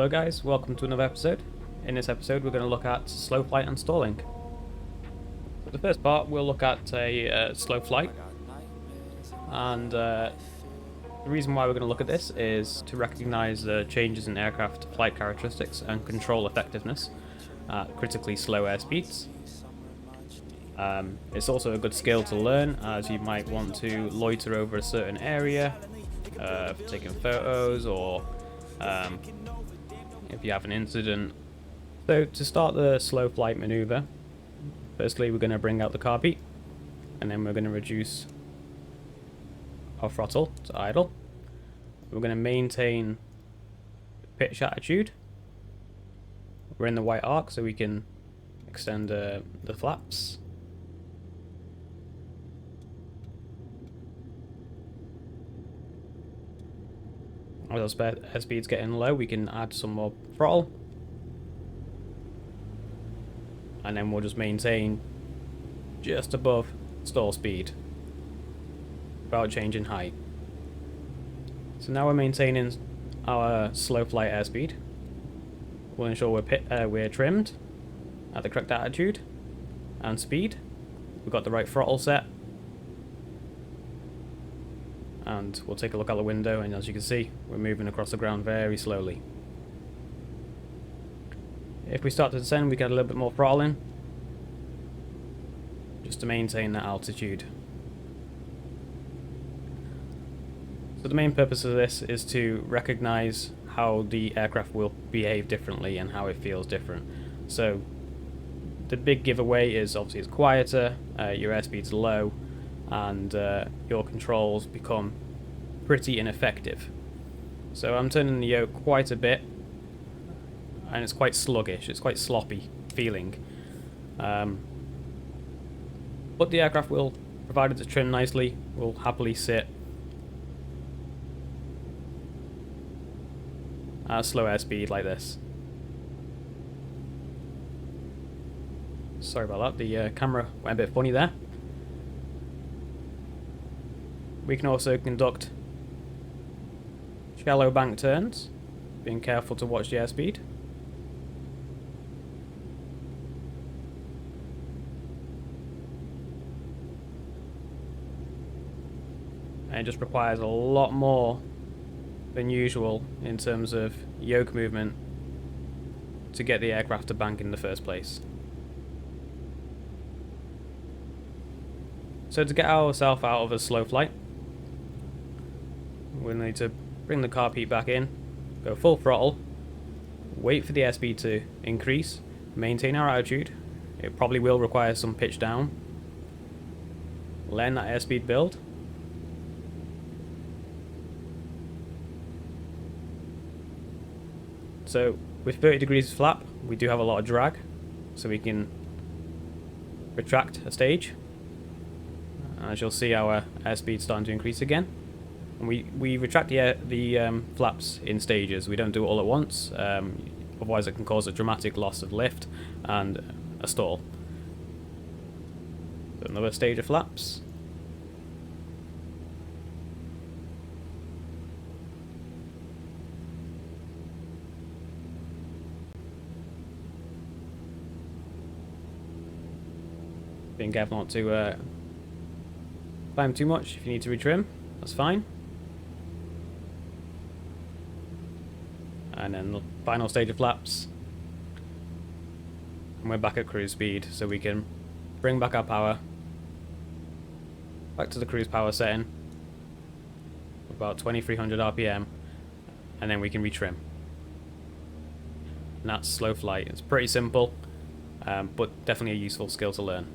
Hello guys, welcome to another episode. In this episode we're going to look at slow flight and stalling. So the first part we'll look at a slow flight, and the reason why we're going to look at this is to recognize the changes in aircraft flight characteristics and control effectiveness at critically slow airspeeds. It's also a good skill to learn, as you might want to loiter over a certain area for taking photos, or if you have an incident. So to start the slow flight maneuver, firstly we're going to bring out the car beat, and then we're going to reduce our throttle to idle. We're going to maintain pitch attitude. We're in the white arc so we can extend the flaps. As our airspeed's getting low, we can add some more throttle, and then we'll just maintain just above stall speed without changing height. So now we're maintaining our slow flight airspeed. We'll ensure we're trimmed at the correct attitude and speed. We've got the right throttle set. And we'll take a look out the window, and as you can see, we're moving across the ground very slowly. If we start to descend, we get a little bit more throttle in, just to maintain that altitude. So the main purpose of this is to recognize how the aircraft will behave differently and how it feels different. So the big giveaway is obviously it's quieter, your airspeed's low, and your controls become pretty ineffective. So I'm turning the yoke quite a bit, and it's quite sluggish, it's quite sloppy feeling. But the aircraft will, provided it's trimmed nicely, will happily sit at a slow airspeed like this. Sorry about that, the camera went a bit funny there. We can also conduct shallow bank turns, being careful to watch the airspeed. And it just requires a lot more than usual in terms of yoke movement to get the aircraft to bank in the first place. So to get ourselves out of a slow flight, we'll need to bring the car peak back in, go full throttle, wait for the airspeed to increase, maintain our altitude. It probably will require some pitch down. Let that airspeed build. So with 30 degrees flap, we do have a lot of drag, so we can retract a stage. As you'll see, our airspeed starting to increase again. And we retract the flaps in stages. We don't do it all at once, otherwise it can cause a dramatic loss of lift and a stall. So another stage of flaps. Being careful not to climb too much. If you need to retrim, that's fine. And then the final stage of flaps, and we're back at cruise speed, so we can bring back our power back to the cruise power setting, about 2300 RPM, and then we can retrim. And that's slow flight. It's pretty simple, but definitely a useful skill to learn.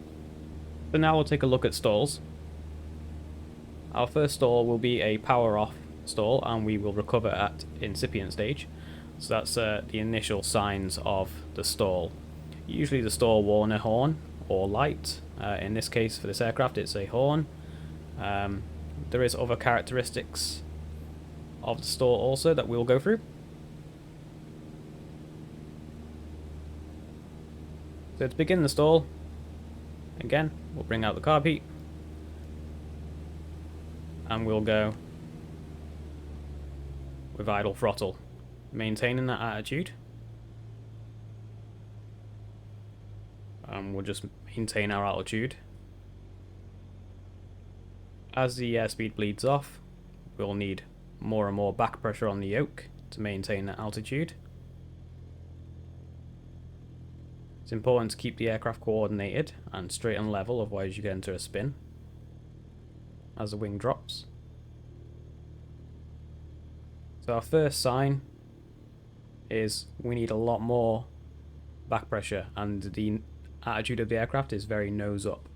So now we'll take a look at stalls. Our first stall will be a power off stall, and we will recover at incipient stage. So that's the initial signs of the stall. Usually the stall warn a horn or light. In this case, for this aircraft, it's a horn. There is other characteristics of the stall also that we'll go through. So to begin the stall, again, we'll bring out the car peak, and we'll go with idle throttle. maintaining that attitude. And we'll just maintain our altitude. As the airspeed bleeds off, we'll need more and more back pressure on the yoke to maintain that altitude. It's important to keep the aircraft coordinated and straight and level, otherwise you get into a spin as the wing drops. So our first sign is we need a lot more back pressure, and the attitude of the aircraft is very nose up.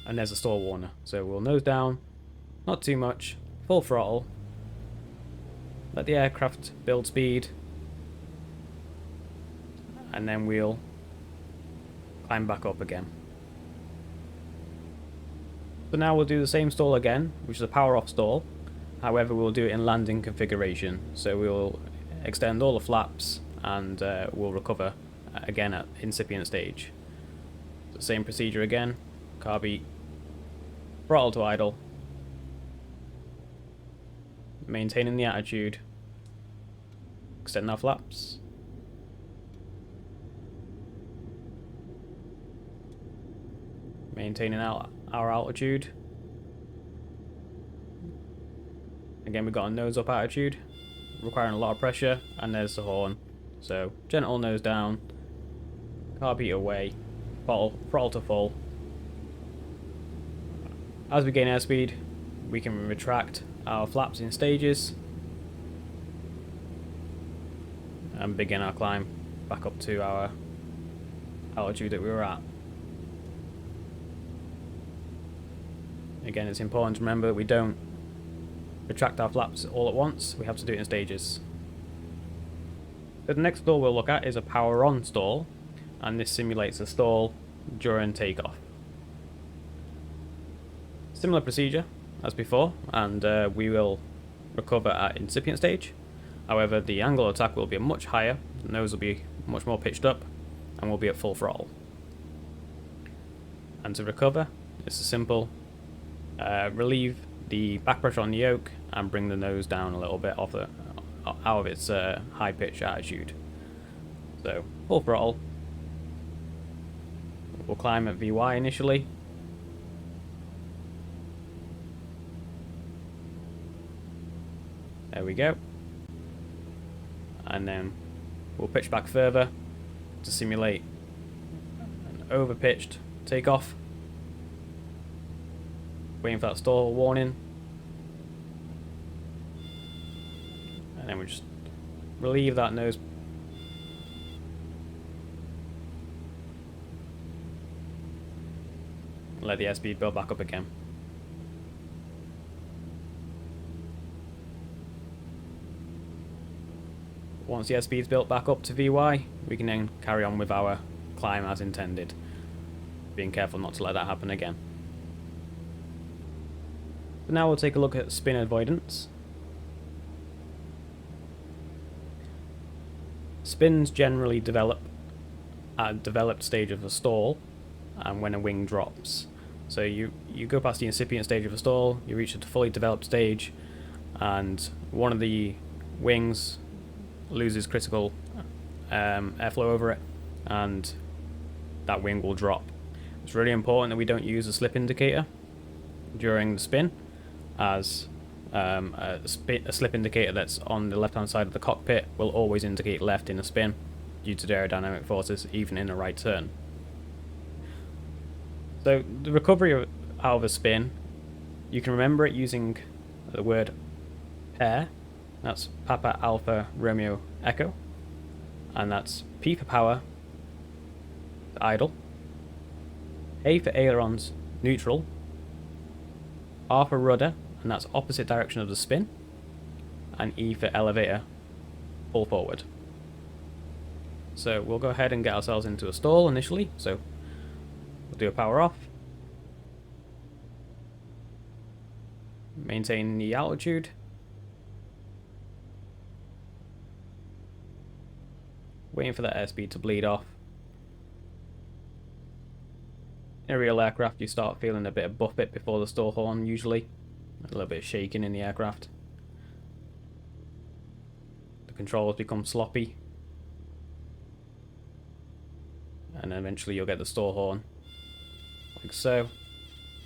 And there's a stall warner. So we'll nose down, not too much, full throttle, let the aircraft build speed, and then we'll climb back up again. So now we'll do the same stall again, which is a power off stall. However, we'll do it in landing configuration. So we'll extend all the flaps and we'll recover again at incipient stage. So same procedure again, car beat, throttle to idle, maintaining the attitude, extend our flaps, maintaining our altitude. Again, we've got a nose up attitude, requiring a lot of pressure, and there's the horn. So gentle nose down, car beat away, throttle to full. As we gain airspeed, we can retract our flaps in stages and begin our climb back up to our altitude that we were at. Again, it's important to remember that we don't retract our flaps all at once, we have to do it in stages. So the next stall we'll look at is a power on stall, and this simulates a stall during takeoff. Similar procedure as before, and we will recover at incipient stage. However, the angle of attack will be much higher, the nose will be much more pitched up, and we'll be at full throttle. And to recover, it's a simple relieve the back pressure on the yoke and bring the nose down a little bit out of its high pitch attitude. So full throttle. We'll climb at VY initially. There we go. And then we'll pitch back further to simulate an overpitched takeoff. Waiting for that stall warning. And then we just relieve that nose. And let the airspeed build back up again. Once the airspeed's built back up to VY, we can then carry on with our climb as intended. Being careful not to let that happen again. So now we'll take a look at spin avoidance. Spins generally develop at a developed stage of a stall and when a wing drops. So you go past the incipient stage of a stall, you reach a fully developed stage, and one of the wings loses critical airflow over it, and that wing will drop. It's really important that we don't use a slip indicator during the spin, as a slip indicator that's on the left hand side of the cockpit will always indicate left in a spin due to the aerodynamic forces, even in a right turn. So the recovery out of a spin, you can remember it using the word pair. That's Papa Alpha Romeo Echo, and that's P for power, idle, A for ailerons, neutral, R for rudder, and that's opposite direction of the spin, and E for elevator, pull forward. So we'll go ahead and get ourselves into a stall initially. So we'll do a power off, maintain the altitude, waiting for that airspeed to bleed off. In a real aircraft, you start feeling a bit of buffet before the stall horn, usually. A little bit of shaking in the aircraft. controls become sloppy. And then eventually you'll get the stall horn, like so.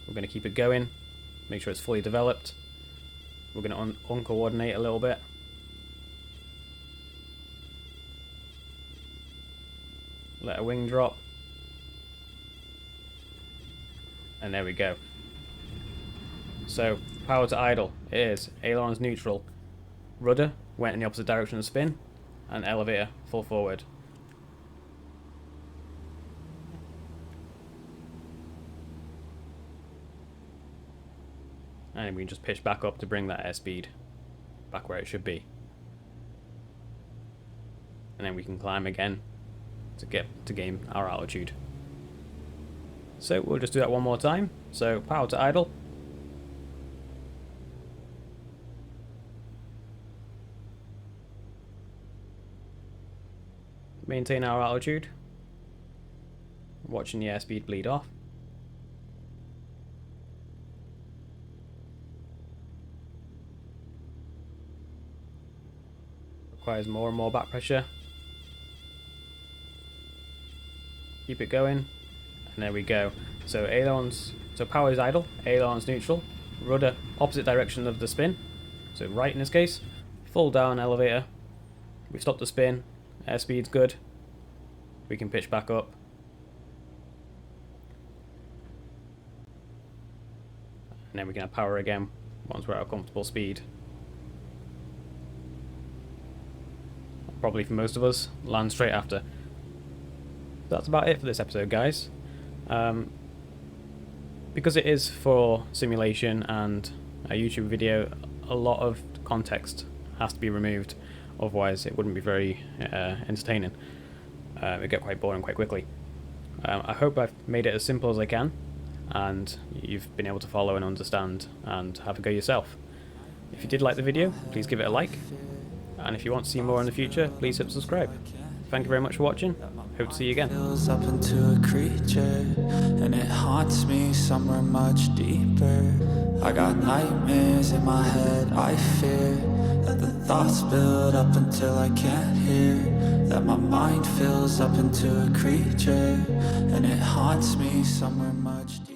We're going to keep it going, make sure it's fully developed. We're going to uncoordinate a little bit. Let a wing drop. And there we go. So, power to idle is ailerons neutral, rudder went in the opposite direction of spin, and elevator full forward. And we can just pitch back up to bring that airspeed back where it should be. And then we can climb again to gain our altitude. So we'll just do that one more time. So power to idle. Maintain our altitude. Watching the airspeed bleed off. Requires more and more back pressure. Keep it going, and there we go. So power is idle, ailerons neutral, rudder opposite direction of the spin, so right in this case, full down elevator. We stop the spin, airspeed's good. We can pitch back up. And then we can have power again once we're at a comfortable speed. Probably for most of us, land straight after. That's about it for this episode, guys. Because it is for simulation and a YouTube video, a lot of context has to be removed, otherwise it wouldn't be very entertaining. It'd get quite boring quite quickly. I hope I've made it as simple as I can, and you've been able to follow and understand and have a go yourself. If you did like the video, please give it a like. And if you want to see more in the future, please hit subscribe. Thank you very much for watching. Hope to see you again. Fills up into a creature, and it haunts me somewhere much deeper. I got nightmares in my head, I fear that the thoughts build up until I can't hear. That my mind fills up into a creature, and it haunts me somewhere much deeper.